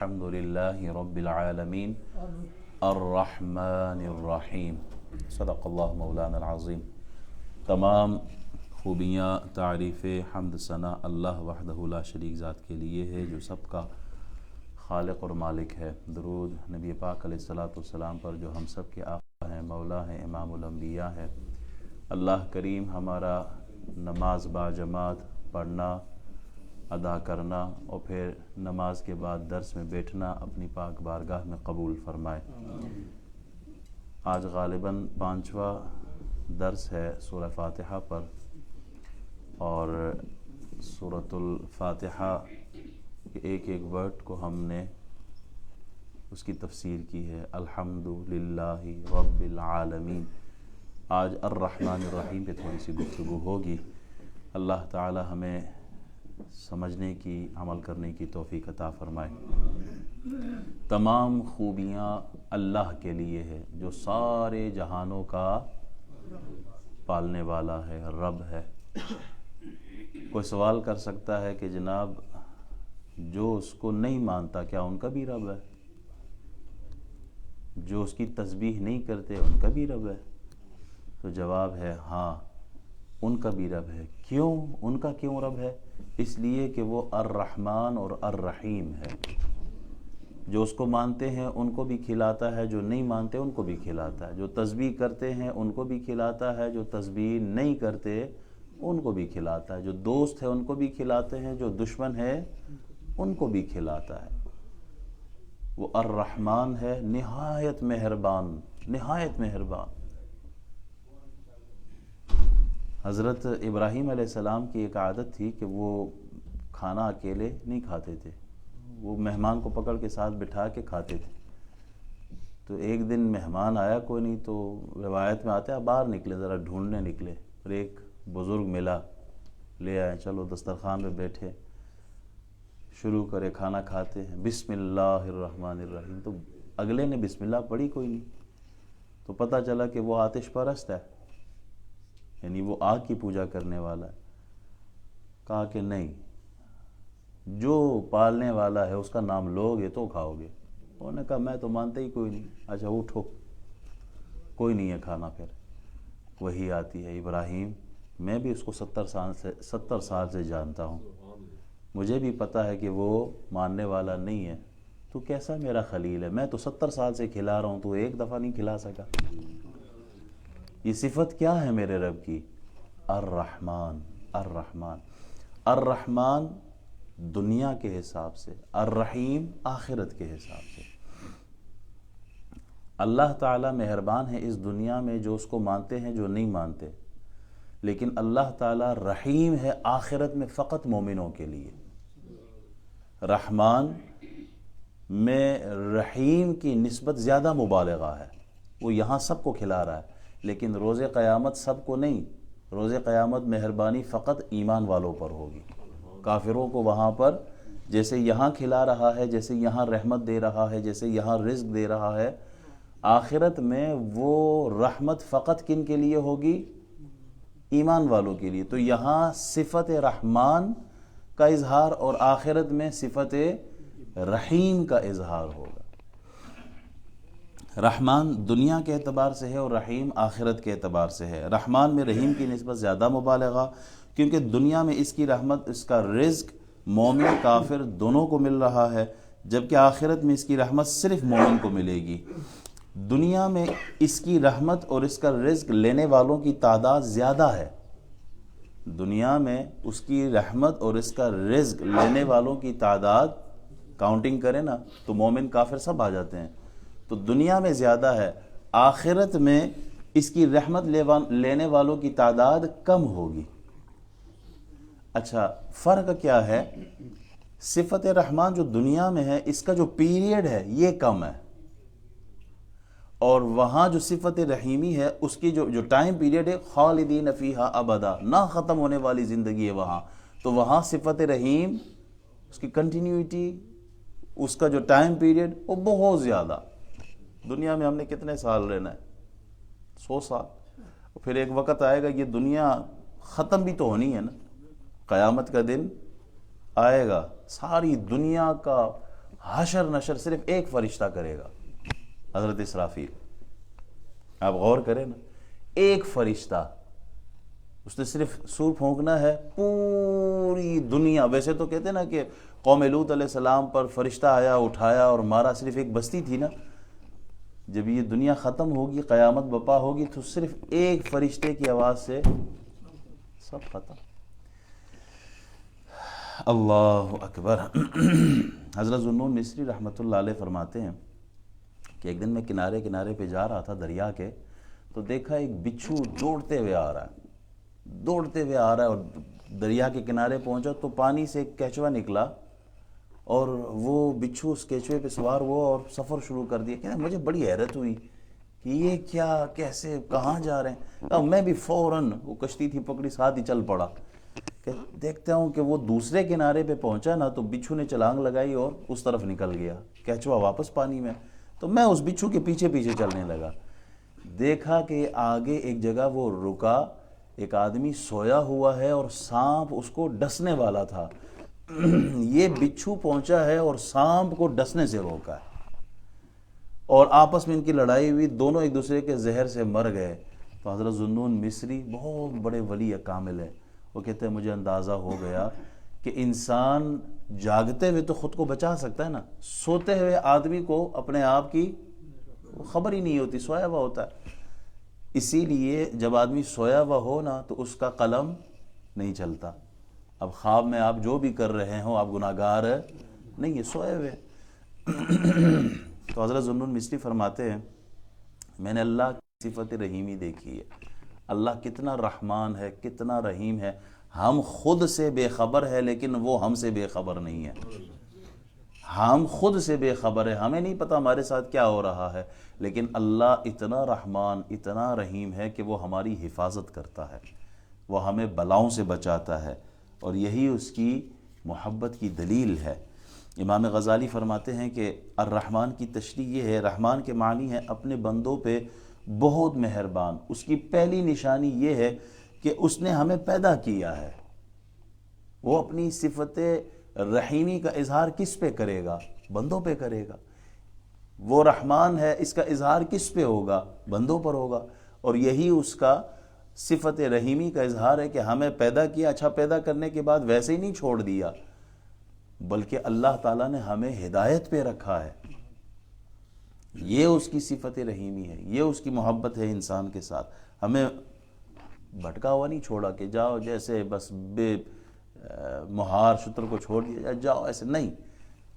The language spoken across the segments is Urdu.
الحمدللہ رب العالمین الرحمن الرحیم صدق اللہ مولانا العظیم۔ تمام خوبیاں، تعریفیں، حمد، ثنا اللہ وحدہ لا شریک ذات کے لیے ہے جو سب کا خالق اور مالک ہے۔ درود نبی پاک علیہ الصلوۃ والسلام پر جو ہم سب کے آقا ہیں، مولا ہیں، امام الانبیاء ہیں۔ اللہ کریم ہمارا نماز با جماعت پڑھنا، ادا کرنا اور پھر نماز کے بعد درس میں بیٹھنا اپنی پاک بارگاہ میں قبول فرمائے۔ آج غالباً 5واں درس ہے سورہ فاتحہ پر، اور سورۃ الفاتحہ کے ایک ایک ورڈ کو ہم نے اس کی تفسیر کی ہے۔ الحمدللہ رب العالمین۔ آج الرحمن الرحیم پہ تھوڑی سی گفتگو ہوگی۔ اللہ تعالی ہمیں سمجھنے کی، عمل کرنے کی توفیق عطا فرمائے۔ تمام خوبیاں اللہ کے لیے ہے جو سارے جہانوں کا پالنے والا ہے، رب ہے۔ کوئی سوال کر سکتا ہے کہ جناب جو اس کو نہیں مانتا کیا ان کا بھی رب ہے؟ جو اس کی تسبیح نہیں کرتے ان کا بھی رب ہے؟ تو جواب ہے ہاں، ان کا بھی رب ہے۔ کیوں؟ ان کا کیوں رب ہے؟ اس لیے کہ وہ الرحمن اور الرحیم ہے۔ جو اس کو مانتے ہیں ان کو بھی کھلاتا ہے، جو نہیں مانتے ان کو بھی کھلاتا ہے۔ جو تسبیح کرتے ہیں ان کو بھی کھلاتا ہے، جو تسبیح نہیں کرتے ان کو بھی کھلاتا ہے۔ جو دوست ہے ان کو بھی کھلاتے ہیں، جو دشمن ہے ان کو بھی کھلاتا ہے۔ وہ الرحمن ہے، نہایت مہربان، نہایت مہربان۔ حضرت ابراہیم علیہ السلام کی ایک عادت تھی کہ وہ کھانا اکیلے نہیں کھاتے تھے، وہ مہمان کو پکڑ کے ساتھ بٹھا کے کھاتے تھے۔ تو ایک دن مہمان آیا کوئی نہیں، تو روایت میں آتا ہے باہر نکلے، ذرا ڈھونڈنے نکلے، اور ایک بزرگ ملا، لے آئے، چلو دسترخوان پہ بیٹھے، شروع کرے کھانا کھاتے ہیں، بسم اللہ الرحمن الرحیم۔ تو اگلے نے بسم اللہ پڑھی کوئی نہیں، تو پتہ چلا کہ وہ آتش پرست ہے، یعنی وہ آگ کی پوجا کرنے والا ہے۔ کہا کہ نہیں، جو پالنے والا ہے اس کا نام لوگے تو کھاؤ گے۔ انہوں نے کہا میں تو مانتا ہی کوئی نہیں۔ اچھا اٹھو، کوئی نہیں ہے کھانا۔ پھر وہی آتی ہے، ابراہیم میں بھی اس کو 70 سال سے جانتا ہوں، مجھے بھی پتہ ہے کہ وہ ماننے والا نہیں ہے، تو کیسا میرا خلیل ہے؟ میں تو 70 سال سے کھلا رہا ہوں، تو ایک دفعہ نہیں کھلا سکا۔ یہ صفت کیا ہے میرے رب کی؟ الرحمن، الرحمن۔ الرحمن دنیا کے حساب سے، الرحیم آخرت کے حساب سے۔ اللہ تعالیٰ مہربان ہے اس دنیا میں جو اس کو مانتے ہیں، جو نہیں مانتے، لیکن اللہ تعالیٰ رحیم ہے آخرت میں فقط مومنوں کے لیے۔ رحمان میں رحیم کی نسبت زیادہ مبالغہ ہے، وہ یہاں سب کو کھلا رہا ہے، لیکن روز قیامت سب کو نہیں۔ روز قیامت مہربانی فقط ایمان والوں پر ہوگی۔ کافروں کو وہاں پر جیسے یہاں کھلا رہا ہے، جیسے یہاں رحمت دے رہا ہے، جیسے یہاں رزق دے رہا ہے، آخرت میں وہ رحمت فقط کن کے لیے ہوگی؟ ایمان والوں کے لیے۔ تو یہاں صفت رحمان کا اظہار اور آخرت میں صفت رحیم کا اظہار ہوگا۔ رحمان دنیا کے اعتبار سے ہے اور رحیم آخرت کے اعتبار سے ہے۔ رحمان میں رحیم کی نسبت زیادہ مبالغہ، کیونکہ دنیا میں اس کی رحمت، اس کا رزق مومن کافر دونوں کو مل رہا ہے، جبکہ آخرت میں اس کی رحمت صرف مومن کو ملے گی۔ دنیا میں اس کی رحمت اور اس کا رزق لینے والوں کی تعداد زیادہ ہے۔ دنیا میں اس کی رحمت اور اس کا رزق لینے والوں کی تعداد کاؤنٹنگ کریں نا تو مومن کافر سب آ جاتے ہیں، تو دنیا میں زیادہ ہے۔ آخرت میں اس کی رحمت لینے والوں کی تعداد کم ہوگی۔ اچھا فرق کیا ہے؟ صفت رحمان جو دنیا میں ہے اس کا جو پیریڈ ہے یہ کم ہے، اور وہاں جو صفت رحیمی ہے اس کی جو ٹائم پیریڈ ہے، خالدین فیہا ابدا، نہ ختم ہونے والی زندگی ہے وہاں۔ تو وہاں صفت رحیم، اس کی کنٹینیوٹی، اس کا جو ٹائم پیریڈ وہ بہت زیادہ۔ دنیا میں ہم نے کتنے سال رہنا ہے؟ 100 سال۔ پھر ایک وقت آئے گا یہ دنیا ختم بھی تو ہونی ہے نا، قیامت کا دن آئے گا، ساری دنیا کا حشر نشر صرف ایک فرشتہ کرے گا، حضرت اسرافیل. آپ غور کریں نا، ایک فرشتہ، اس نے صرف سور پھونکنا ہے، پوری دنیا. ویسے تو کہتے ہیں نا کہ قوم لوط علیہ السلام پر فرشتہ آیا، اٹھایا اور مارا، صرف ایک بستی تھی نا. جب یہ دنیا ختم ہوگی، قیامت بپا ہوگی، تو صرف ایک فرشتے کی آواز سے سب ختم. اللہ اکبر. حضرت ذوالنون مصری رحمۃ اللہ علیہ فرماتے ہیں کہ ایک دن میں کنارے پہ جا رہا تھا دریا کے، تو دیکھا ایک بچھو دوڑتے ہوئے آ رہا ہے اور دریا کے کنارے پہنچا تو پانی سے ایک کیچوا نکلا اور وہ بچھو اس کیچوے پہ سوار ہوا اور سفر شروع کر دیا. کہنا مجھے بڑی حیرت ہوئی کہ یہ کیا، کیسے، کہاں جا رہے ہیں. میں بھی فوراً، وہ کشتی تھی پکڑی، ساتھ ہی چل پڑا کہ دیکھتا ہوں کہ وہ دوسرے کنارے پہ پہنچا نا تو بچھو نے چھلانگ لگائی اور اس طرف نکل گیا، کیچوا واپس پانی میں. تو میں اس بچھو کے پیچھے چلنے لگا. دیکھا کہ آگے ایک جگہ وہ رکا، ایک آدمی سویا ہوا ہے اور سانپ اس کو ڈسنے والا تھا. یہ بچھو پہنچا ہے اور سانپ کو ڈسنے سے روکا ہے، اور آپس میں ان کی لڑائی ہوئی، دونوں ایک دوسرے کے زہر سے مر گئے. تو حضرت ذوالنون مصری بہت بڑے ولی کامل ہیں، وہ کہتے ہیں مجھے اندازہ ہو گیا کہ انسان جاگتے ہوئے تو خود کو بچا سکتا ہے نا، سوتے ہوئے آدمی کو اپنے آپ کی خبر ہی نہیں ہوتی، سویا ہوا ہوتا ہے. اسی لیے جب آدمی سویا ہوا ہو نا تو اس کا قلم نہیں چلتا. اب خواب میں آپ جو بھی کر رہے ہوں آپ گناہگار نہیں ہے، سوئے ہوئے. تو حضرت ذوالنون مصری فرماتے ہیں میں نے اللہ کی صفت رحیمی دیکھی ہے. اللہ کتنا رحمان ہے، کتنا رحیم ہے. ہم خود سے بے خبر ہے لیکن وہ ہم سے بے خبر نہیں ہے. ہم خود سے بے خبر ہے، ہمیں نہیں پتا ہمارے ساتھ کیا ہو رہا ہے، لیکن اللہ اتنا رحمان، اتنا رحیم ہے کہ وہ ہماری حفاظت کرتا ہے، وہ ہمیں بلاؤں سے بچاتا ہے، اور یہی اس کی محبت کی دلیل ہے. امام غزالی فرماتے ہیں کہ الرحمن کی تشریح یہ ہے، رحمان کے معنی ہے اپنے بندوں پہ بہت مہربان. اس کی پہلی نشانی یہ ہے کہ اس نے ہمیں پیدا کیا ہے. وہ اپنی صفت رحیمی کا اظہار کس پہ کرے گا؟ بندوں پہ کرے گا. وہ رحمان ہے، اس کا اظہار کس پہ ہوگا؟ بندوں پر ہوگا. اور یہی اس کا صفت رحیمی کا اظہار ہے کہ ہمیں پیدا کیا، اچھا پیدا کرنے کے بعد ویسے ہی نہیں چھوڑ دیا، بلکہ اللہ تعالیٰ نے ہمیں ہدایت پہ رکھا ہے. یہ اس کی صفت رحیمی ہے، یہ اس کی محبت ہے انسان کے ساتھ. ہمیں بھٹکا ہوا نہیں چھوڑا کہ جاؤ جیسے بس بے مہار شتر کو چھوڑ دیا جاؤ، ایسے نہیں،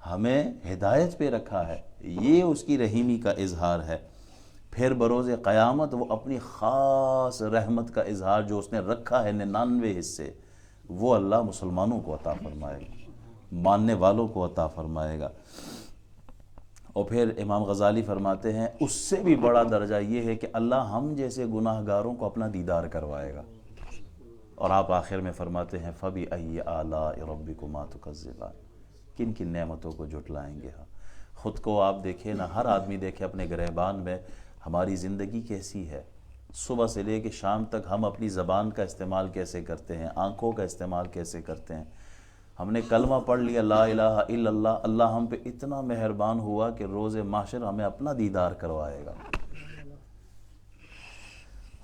ہمیں ہدایت پہ رکھا ہے. یہ اس کی رحیمی کا اظہار ہے. پھر بروز قیامت وہ اپنی خاص رحمت کا اظہار جو اس نے رکھا ہے 99 حصے، وہ اللہ مسلمانوں کو عطا فرمائے گا، ماننے والوں کو عطا فرمائے گا. اور پھر امام غزالی فرماتے ہیں اس سے بھی بڑا درجہ یہ ہے کہ اللہ ہم جیسے گناہ گاروں کو اپنا دیدار کروائے گا. اور آپ آخر میں فرماتے ہیں فَبِأَيِّ آلَاءِ رَبِّكُمَا تُكَذِّبَانِ، کن کن نعمتوں کو جھٹلائیں گے. خود کو آپ دیکھیں نا، ہر آدمی دیکھے اپنے گریبان میں ہماری زندگی کیسی ہے. صبح سے لے کے شام تک ہم اپنی زبان کا استعمال کیسے کرتے ہیں، آنکھوں کا استعمال کیسے کرتے ہیں. ہم نے کلمہ پڑھ لیا لا الہ الا اللہ، اللہ ہم پہ اتنا مہربان ہوا کہ روز محشر ہمیں اپنا دیدار کروائے گا.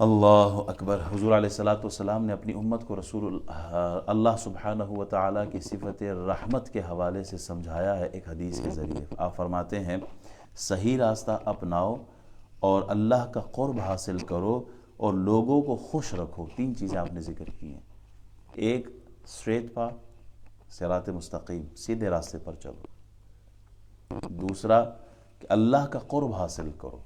اللہ اکبر. حضور علیہ السلام نے اپنی امت کو رسول اللہ سبحانہ و تعالیٰ کی صفت رحمت کے حوالے سے سمجھایا ہے ایک حدیث کے ذریعے. آپ فرماتے ہیں صحیح راستہ اپناؤ اور اللہ کا قرب حاصل کرو اور لوگوں کو خوش رکھو. 3 چیزیں آپ نے ذکر کی ہیں. ایک اسٹریٹ پا، صراط مستقیم، سیدھے راستے پر چلو. دوسرا کہ اللہ کا قرب حاصل کرو،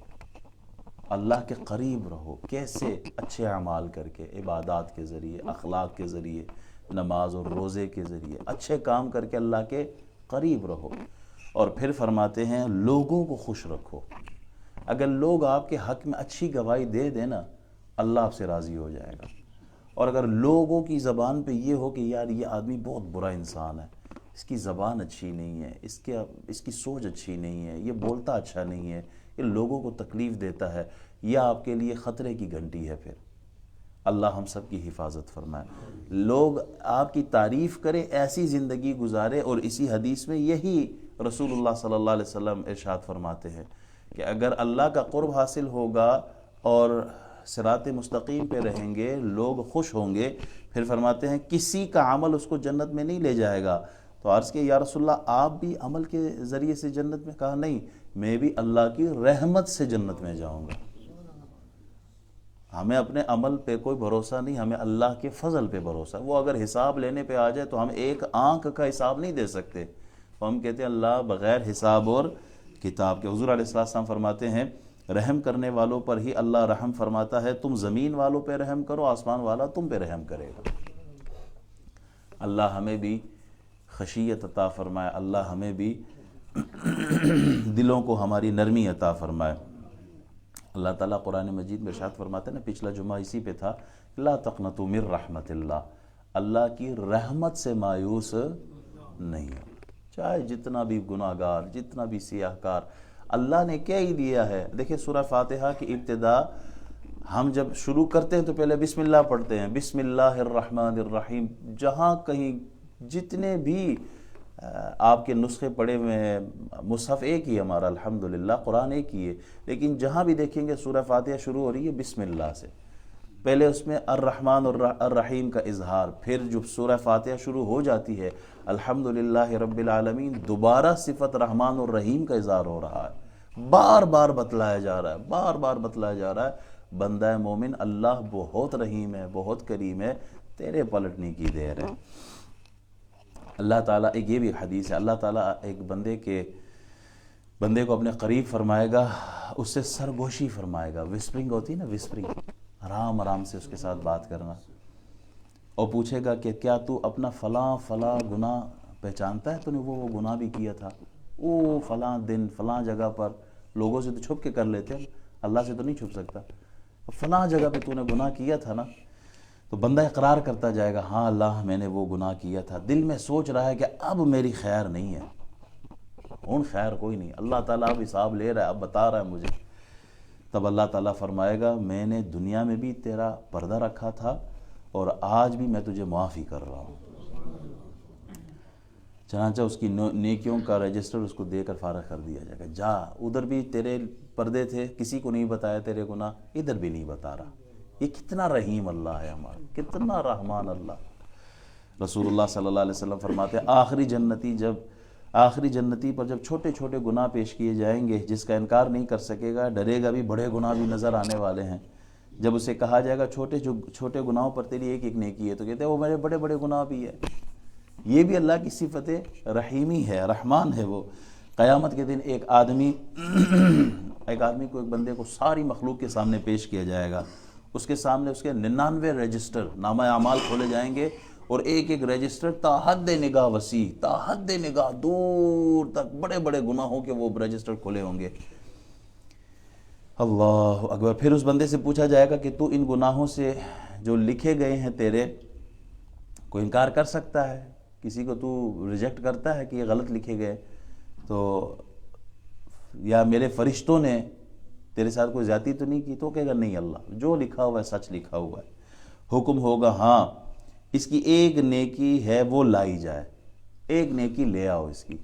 اللہ کے قریب رہو. کیسے؟ اچھے اعمال کر کے، عبادات کے ذریعے، اخلاق کے ذریعے، نماز اور روزے کے ذریعے اچھے کام کر کے اللہ کے قریب رہو. اور پھر فرماتے ہیں لوگوں کو خوش رکھو. اگر لوگ آپ کے حق میں اچھی گواہی دے دیں نا، اللہ آپ سے راضی ہو جائے گا. اور اگر لوگوں کی زبان پہ یہ ہو کہ یار یہ آدمی بہت برا انسان ہے، اس کی زبان اچھی نہیں ہے، اس کی سوچ اچھی نہیں ہے، یہ بولتا اچھا نہیں ہے، یہ لوگوں کو تکلیف دیتا ہے، یہ آپ کے لیے خطرے کی گھنٹی ہے. پھر اللہ ہم سب کی حفاظت فرمائے. لوگ آپ کی تعریف کریں، ایسی زندگی گزارے. اور اسی حدیث میں یہی رسول اللہ صلی اللہ علیہ وسلم ارشاد فرماتے ہیں کہ اگر اللہ کا قرب حاصل ہوگا اور صراط مستقیم پہ رہیں گے، لوگ خوش ہوں گے، پھر فرماتے ہیں کسی کا عمل اس کو جنت میں نہیں لے جائے گا۔ تو عرض کہ یا رسول اللہ آپ بھی عمل کے ذریعے سے جنت میں؟ کہا نہیں، میں بھی اللہ کی رحمت سے جنت میں جاؤں گا۔ ہمیں اپنے عمل پہ کوئی بھروسہ نہیں، ہمیں اللہ کے فضل پہ بھروسہ۔ وہ اگر حساب لینے پہ آ جائے تو ہم ایک آنکھ کا حساب نہیں دے سکتے، تو ہم کہتے ہیں اللہ بغیر حساب اور کتاب کے۔ حضور علیہ السلام فرماتے ہیں رحم کرنے والوں پر ہی اللہ رحم فرماتا ہے، تم زمین والوں پہ رحم کرو، آسمان والا تم پہ رحم کرے گا۔ اللہ ہمیں بھی خشیت عطا فرمائے، اللہ ہمیں بھی دلوں کو ہماری نرمی عطا فرمائے۔ اللہ تعالیٰ قرآن مجید میں ارشاد فرماتے ہیں نا، پچھلا جمعہ اسی پہ تھا، لا تقنطوا من رحمت اللہ، اللہ کی رحمت سے مایوس نہیں ہو، چاہے جتنا بھی گناہ گار، جتنا بھی سیاہ کار، اللہ نے کیا ہی دیا ہے۔ دیکھیں سورہ فاتحہ کی ابتدا ہم جب شروع کرتے ہیں تو پہلے بسم اللہ پڑھتے ہیں، بسم اللہ الرحمن الرحیم۔ جہاں کہیں جتنے بھی آپ کے نسخے پڑے ہوئے ہیں، مصحف ایک ہی ہمارا الحمدللہ، قرآن ایک ہی ہے، لیکن جہاں بھی دیکھیں گے سورہ فاتحہ شروع ہو رہی ہے بسم اللہ سے، پہلے اس میں الرحمن الرحیم کا اظہار، پھر جب سورہ فاتحہ شروع ہو جاتی ہے الحمدللہ رب العالمین، دوبارہ صفت رحمان الرحیم کا اظہار ہو رہا ہے، بار بار بتلایا جا رہا ہے، بار بار بتلایا جا رہا ہے بندہ مومن اللہ بہت رحیم ہے، بہت کریم ہے، تیرے پلٹنے کی دیر ہے۔ اللہ تعالیٰ ایک یہ بھی حدیث ہے، اللہ تعالیٰ ایک بندے کو اپنے قریب فرمائے گا، اس سے سرگوشی فرمائے گا، وسپرنگ ہوتی ہے نا، وسپرنگ، آرام آرام سے اس کے ساتھ بات کرنا، اور پوچھے گا کہ کیا تو اپنا فلاں فلاں گناہ پہچانتا ہے؟ تو نے وہ گناہ بھی کیا تھا، او فلاں دن فلاں جگہ پر، لوگوں سے تو چھپ کے کر لیتے ہیں، اللہ سے تو نہیں چھپ سکتا، فلاں جگہ پہ تو نے گناہ کیا تھا نا؟ تو بندہ اقرار کرتا جائے گا ہاں اللہ میں نے وہ گناہ کیا تھا، دل میں سوچ رہا ہے کہ اب میری خیر نہیں ہے، ان خیر کوئی نہیں، اللہ تعالیٰ اب حساب لے رہا ہے، اب بتا رہا ہے مجھے۔ تب اللہ تعالیٰ فرمائے گا میں نے دنیا میں بھی تیرا پردہ رکھا تھا اور آج بھی میں تجھے معافی کر رہا ہوں۔ چنانچہ اس کی نیکیوں کا رجسٹر اس کو دے کر فارغ کر دیا جائے گا، جا ادھر بھی تیرے پردے تھے، کسی کو نہیں بتایا تیرے گناہ، ادھر بھی نہیں بتا رہا۔ یہ کتنا رحیم اللہ ہے ہمارا، کتنا رحمان اللہ۔ رسول اللہ صلی اللہ علیہ وسلم فرماتے ہیں آخری جنتی پر جب چھوٹے چھوٹے گناہ پیش کیے جائیں گے، جس کا انکار نہیں کر سکے گا، ڈرے گا بھی، بڑے گناہ بھی نظر آنے والے ہیں، جب اسے کہا جائے گا چھوٹے گناہوں پر تیری ایک ایک نیکی ہے، تو کہتے ہیں وہ میرے بڑے بڑے گناہ بھی ہے۔ یہ بھی اللہ کی صفت رحیمی ہے، رحمان ہے وہ۔ قیامت کے دن ایک آدمی کو، ایک بندے کو ساری مخلوق کے سامنے پیش کیا جائے گا، اس کے سامنے اس کے 99 رجسٹر نامہ اعمال کھولے جائیں گے، اور ایک ایک رجسٹر تا حد نگاہ وسیع، تا حد نگاہ دور تک بڑے بڑے گناہوں کے وہ رجسٹر کھلے ہوں گے۔ اللہ اکبر۔ پھر اس بندے سے پوچھا جائے گا کہ تو ان گناہوں سے جو لکھے گئے ہیں تیرے، کوئی انکار کر سکتا ہے؟ کسی کو تو ریجیکٹ کرتا ہے کہ یہ غلط لکھے گئے؟ تو یا میرے فرشتوں نے تیرے ساتھ کوئی زیادتی تو نہیں کی؟ تو کہے گا نہیں اللہ، جو لکھا ہوا ہے سچ لکھا ہوا ہے۔ حکم ہوگا ہاں اس کی ایک نیکی ہے وہ لائی جائے، ایک نیکی لے آؤ اس کی۔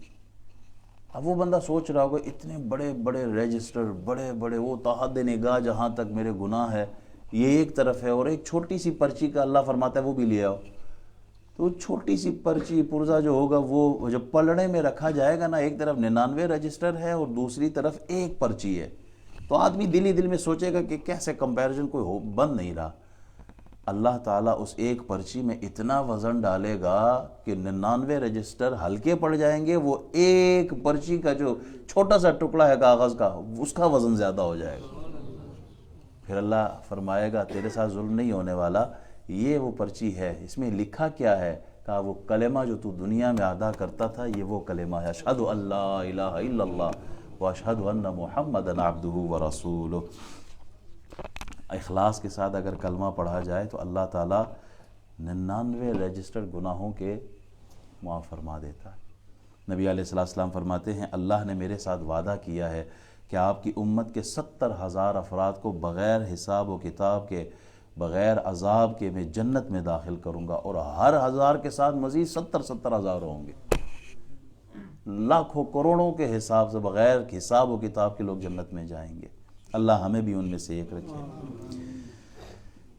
اب وہ بندہ سوچ رہا ہوگا اتنے بڑے بڑے رجسٹر، بڑے بڑے وہ تا حد نگاہ جہاں تک میرے گناہ ہے، یہ ایک طرف ہے، اور ایک چھوٹی سی پرچی کا اللہ فرماتا ہے وہ بھی لے آؤ۔ تو چھوٹی سی پرچی پرزہ جو ہوگا وہ جب پلڑے میں رکھا جائے گا نا، ایک طرف 99 رجسٹر ہے اور دوسری طرف ایک پرچی ہے، تو آدمی دل ہی دل میں سوچے گا کہ کیسے کمپیریزن کوئی بن نہیں رہا۔ اللہ تعالیٰ اس ایک پرچی میں اتنا وزن ڈالے گا کہ 99 رجسٹر ہلکے پڑ جائیں گے، وہ ایک پرچی کا جو چھوٹا سا ٹکڑا ہے کاغذ کا، اس کا وزن زیادہ ہو جائے گا۔ پھر اللہ فرمائے گا تیرے ساتھ ظلم نہیں ہونے والا، یہ وہ پرچی ہے، اس میں لکھا کیا ہے؟ کہا وہ کلمہ جو تو دنیا میں ادا کرتا تھا، یہ وہ کلمہ ہے، اشہد ان لا الہ الا اللہ واشہد ان محمدًا عبدہ ورسولہ۔ اخلاص کے ساتھ اگر کلمہ پڑھا جائے تو اللہ تعالیٰ 99 رجسٹر گناہوں کے معاف فرما دیتا ہے۔ نبی علیہ السلام فرماتے ہیں اللہ نے میرے ساتھ وعدہ کیا ہے کہ آپ کی امت کے 70,000 افراد کو بغیر حساب و کتاب کے، بغیر عذاب کے میں جنت میں داخل کروں گا، اور ہر 1000 کے ساتھ مزید 70,000 ہوں گے۔ لاکھوں کروڑوں کے حساب سے بغیر حساب و کتاب کے لوگ جنت میں جائیں گے۔ اللہ ہمیں بھی ان میں سے ایک رکھے۔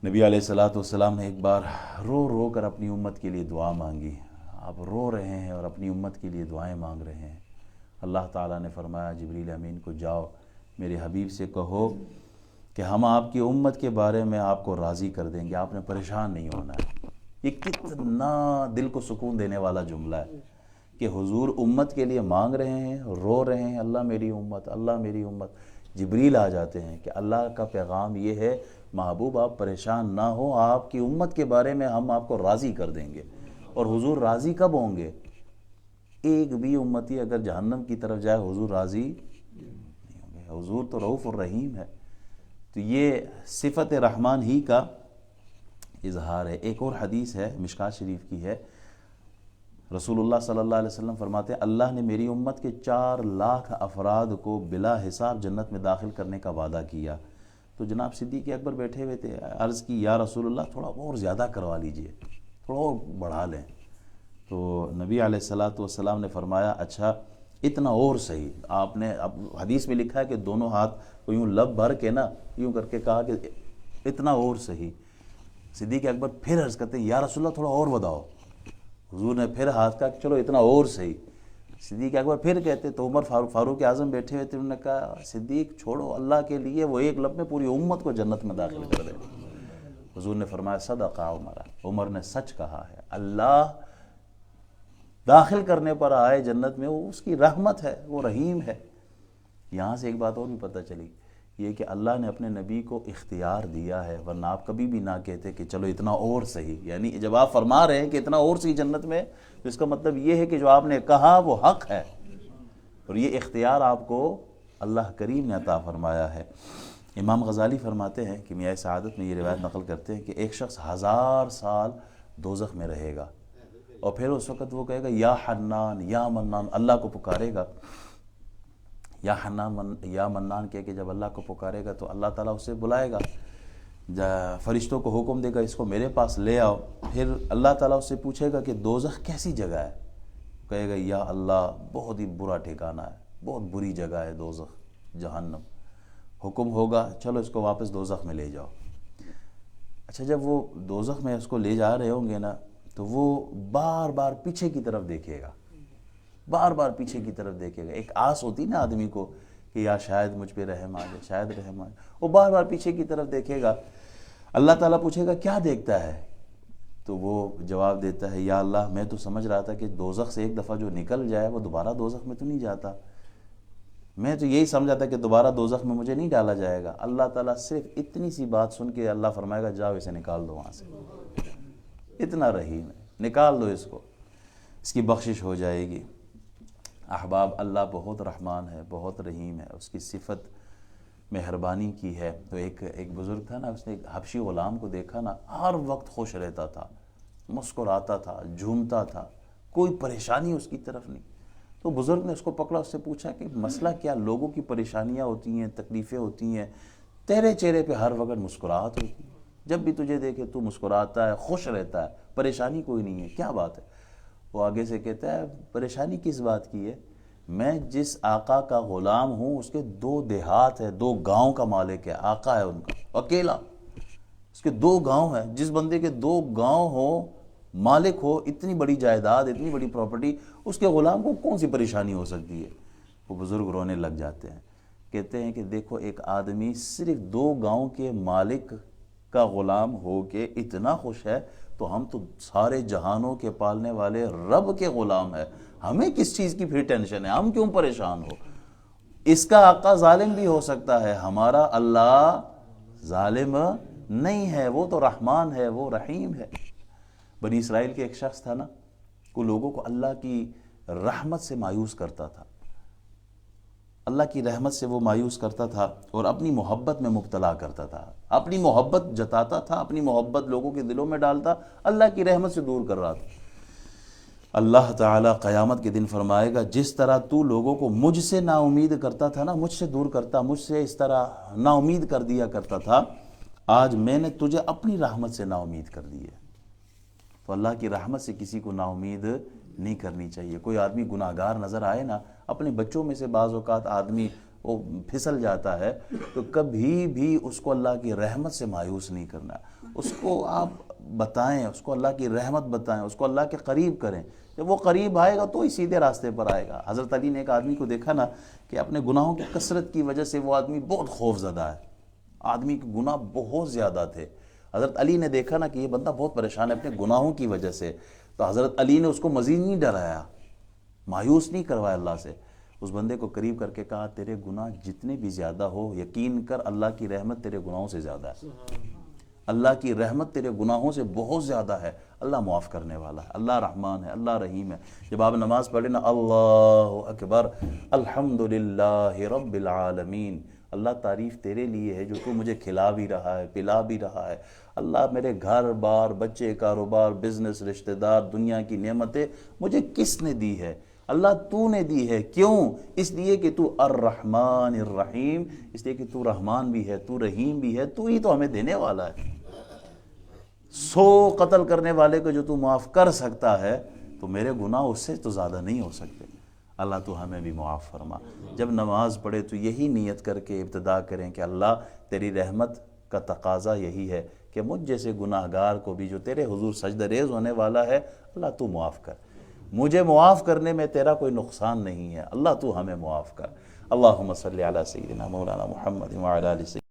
نبی علیہ السلام نے ایک بار رو رو کر اپنی امت کے لیے دعا مانگی۔ آپ رو رہے ہیں اور اپنی امت کے لیے دعائیں مانگ رہے ہیں۔ اللہ تعالیٰ نے فرمایا جبریل امین کو، جاؤ میرے حبیب سے کہو کہ ہم آپ کی امت کے بارے میں آپ کو راضی کر دیں گے، آپ نے پریشان نہیں ہونا ہے۔ یہ کتنا دل کو سکون دینے والا جملہ ہے کہ حضور امت کے لیے مانگ رہے ہیں، رو رہے ہیں، اللہ میری امت، اللہ میری امت۔ جبریل آ جاتے ہیں کہ اللہ کا پیغام یہ ہے محبوب آپ پریشان نہ ہو، آپ کی امت کے بارے میں ہم آپ کو راضی کر دیں گے۔ اور حضور راضی کب ہوں گے؟ ایک بھی امتی اگر جہنم کی طرف جائے حضور راضی نہیں ہوں گے۔ حضور تو رؤوف الرحیم ہے۔ تو یہ صفت رحمان ہی کا اظہار ہے۔ ایک اور حدیث ہے مشکات شریف کی ہے، رسول اللہ صلی اللہ علیہ وسلم فرماتے ہیں اللہ نے میری امت کے 4 لاکھ افراد کو بلا حساب جنت میں داخل کرنے کا وعدہ کیا۔ تو جناب صدیق اکبر بیٹھے ہوئے تھے، عرض کی یا رسول اللہ تھوڑا اور زیادہ کروا لیجئے، تھوڑا اور بڑھا لیں۔ تو نبی علیہ السلام نے فرمایا اچھا اتنا اور صحیح۔ آپ نے اب حدیث میں لکھا ہے کہ دونوں ہاتھ کو یوں لب بھر کے نا یوں کر کے کہا کہ اتنا اور صحیح۔ صدیق اکبر پھر عرض کرتے ہیں یا رسول اللہ تھوڑا اور بتاؤ۔ حضور نے پھر ہاتھ کہا چلو اتنا اور صحیح۔ صدیق اکبر پھر کہتے تو عمر فاروق اعظم بیٹھے ہوئے تھے، انہوں نے کہا صدیق چھوڑو، اللہ کے لیے وہ ایک لب میں پوری امت کو جنت میں داخل کر دے۔ حضور نے فرمایا صدق عمر، عمر نے سچ کہا ہے، اللہ داخل کرنے پر آئے جنت میں، وہ اس کی رحمت ہے، وہ رحیم ہے۔ یہاں سے ایک بات اور بھی پتہ چلی، یہ کہ اللہ نے اپنے نبی کو اختیار دیا ہے، ورنہ آپ کبھی بھی نہ کہتے کہ چلو اتنا اور صحیح۔ یعنی جب آپ فرما رہے ہیں کہ اتنا اور صحیح جنت میں، تو اس کا مطلب یہ ہے کہ جو آپ نے کہا وہ حق ہے، اور یہ اختیار آپ کو اللہ کریم نے عطا فرمایا ہے۔ امام غزالی فرماتے ہیں کہ میاں سعادت میں یہ روایت نقل کرتے ہیں کہ ایک شخص 1000 سال دوزخ میں رہے گا، اور پھر اس وقت وہ کہے گا یا حنان یا منان، اللہ کو پکارے گا، یا حنان یا منان کہہ کے جب اللہ کو پکارے گا تو اللہ تعالیٰ اسے بلائے گا، فرشتوں کو حکم دے گا اس کو میرے پاس لے آؤ۔ پھر اللہ تعالیٰ اس سے پوچھے گا کہ دوزخ کیسی جگہ ہے؟ کہے گا یا اللہ بہت ہی برا ٹھکانہ ہے، بہت بری جگہ ہے دوزخ، جہنم۔ حکم ہوگا چلو اس کو واپس دوزخ میں لے جاؤ۔ اچھا جب وہ دوزخ میں اس کو لے جا رہے ہوں گے نا، تو وہ بار بار پیچھے کی طرف دیکھے گا، بار بار پیچھے کی طرف دیکھے گا۔ ایک آس ہوتی نا آدمی کو کہ یا شاید مجھ پہ رحم آ جائے، شاید رحم آ جائے، وہ بار بار پیچھے کی طرف دیکھے گا۔ اللہ تعالیٰ پوچھے گا کیا دیکھتا ہے؟ تو وہ جواب دیتا ہے یا اللہ میں تو سمجھ رہا تھا کہ دوزخ سے ایک دفعہ جو نکل جائے وہ دوبارہ دوزخ میں تو نہیں جاتا، میں تو یہی سمجھا تھا کہ دوبارہ دوزخ میں مجھے نہیں ڈالا جائے گا۔ اللہ تعالیٰ صرف اتنی سی بات سن کے اللہ فرمائے گا جاؤ اسے نکال دو وہاں سے، اتنا رحیم ہے، نکال دو اس کو، اس کی بخشش ہو جائے گی۔ احباب اللہ بہت رحمان ہے، بہت رحیم ہے، اس کی صفت مہربانی کی ہے۔ تو ایک بزرگ تھا نا، اس نے ایک حبشی غلام کو دیکھا نا، ہر وقت خوش رہتا تھا، مسکراتا تھا، جھومتا تھا، کوئی پریشانی اس کی طرف نہیں۔ تو بزرگ نے اس کو پکڑا، اس سے پوچھا کہ مسئلہ کیا؟ لوگوں کی پریشانیاں ہوتی ہیں، تکلیفیں ہوتی ہیں، تیرے چہرے پہ ہر وقت مسکراہٹ ہوتی ہے، جب بھی تجھے دیکھے تو مسکراتا ہے، خوش رہتا ہے، پریشانی کوئی نہیں ہے، کیا بات ہے؟ وہ آگے سے کہتا ہے پریشانی کس بات کی ہے؟ میں جس آقا کا غلام ہوں اس کے 2 دیہات ہے، 2 گاؤں کا مالک ہے، آقا ہے ان کا اکیلا، اس کے 2 گاؤں ہیں۔ جس بندے کے 2 گاؤں ہو، مالک ہو، اتنی بڑی جائیداد، اتنی بڑی پراپرٹی، اس کے غلام کو کون سی پریشانی ہو سکتی ہے؟ وہ بزرگ رونے لگ جاتے ہیں، کہتے ہیں کہ دیکھو ایک آدمی صرف 2 گاؤں کے مالک کا غلام ہو کے اتنا خوش ہے، تو ہم تو سارے جہانوں کے پالنے والے رب کے غلام ہیں، ہمیں کس چیز کی پھر ٹینشن ہے؟ ہم کیوں پریشان ہو؟ اس کا آقا ظالم بھی ہو سکتا ہے، ہمارا اللہ ظالم نہیں ہے، وہ تو رحمان ہے، وہ رحیم ہے۔ بنی اسرائیل کے ایک شخص تھا نا، وہ لوگوں کو اللہ کی رحمت سے مایوس کرتا تھا، اللہ کی رحمت سے وہ مایوس کرتا تھا اور اپنی محبت میں مبتلا کرتا تھا، اپنی محبت جتاتا تھا، اپنی محبت لوگوں کے دلوں میں ڈالتا، اللہ کی رحمت سے دور کر رہا تھا۔ اللہ تعالیٰ قیامت کے دن فرمائے گا جس طرح تو لوگوں کو مجھ سے نا امید کرتا تھا نا، مجھ سے دور کرتا، مجھ سے اس طرح نا امید کر دیا کرتا تھا، آج میں نے تجھے اپنی رحمت سے نا امید کر دی ہے۔ تو اللہ کی رحمت سے کسی کو نا امید نہیں کرنی چاہیے۔ کوئی آدمی گناہ گار نظر آئے نا، اپنے بچوں میں سے بعض اوقات آدمی وہ پھسل جاتا ہے، تو کبھی بھی اس کو اللہ کی رحمت سے مایوس نہیں کرنا۔ اس کو آپ بتائیں، اس کو اللہ کی رحمت بتائیں، اس کو اللہ کے قریب کریں۔ جب وہ قریب آئے گا تو ہی سیدھے راستے پر آئے گا۔ حضرت علی نے ایک آدمی کو دیکھا نا کہ اپنے گناہوں کی کثرت کی وجہ سے وہ آدمی بہت خوف زدہ ہے، آدمی کے گناہ بہت زیادہ تھے۔ حضرت علی نے دیکھا نا کہ یہ بندہ بہت پریشان ہے اپنے گناہوں کی وجہ سے، تو حضرت علی نے اس کو مزید نہیں ڈرایا، مایوس نہیں کروایا اللہ سے۔ اس بندے کو قریب کر کے کہا تیرے گناہ جتنے بھی زیادہ ہو، یقین کر اللہ کی رحمت تیرے گناہوں سے زیادہ ہے، اللہ کی رحمت تیرے گناہوں سے بہت زیادہ ہے۔ اللہ معاف کرنے والا ہے، اللہ رحمان ہے، اللہ رحیم ہے۔ جب آپ نماز پڑھیں نا، اللہ اکبر الحمدللہ رب العالمین، اللہ تعریف تیرے لیے ہے جو تو مجھے کھلا بھی رہا ہے، پلا بھی رہا ہے۔ اللہ میرے گھر بار، بچے، کاروبار، بزنس، رشتہ دار، دنیا کی نعمتیں مجھے کس نے دی ہے؟ اللہ تو نے دی ہے۔ کیوں؟ اس لیے کہ تو الرحمن الرحیم، اس لیے کہ تو رحمان بھی ہے، تو رحیم بھی ہے، تو ہی تو ہمیں دینے والا ہے۔ 100 قتل کرنے والے کو جو تو معاف کر سکتا ہے، تو میرے گناہ اس سے تو زیادہ نہیں ہو سکتے۔ اللہ تو ہمیں بھی معاف فرما۔ جب نماز پڑھے تو یہی نیت کر کے ابتدا کریں کہ اللہ تیری رحمت کا تقاضا یہی ہے کہ مجھ جیسے گناہ گار کو بھی جو تیرے حضور سجدہ ریز ہونے والا ہے، اللہ تو معاف کر۔ مجھے معاف کرنے میں تیرا کوئی نقصان نہیں ہے، اللہ تو ہمیں معاف کر۔ اللہم صلی علی سیدنا مولانا محمد وعلی آل سیدنا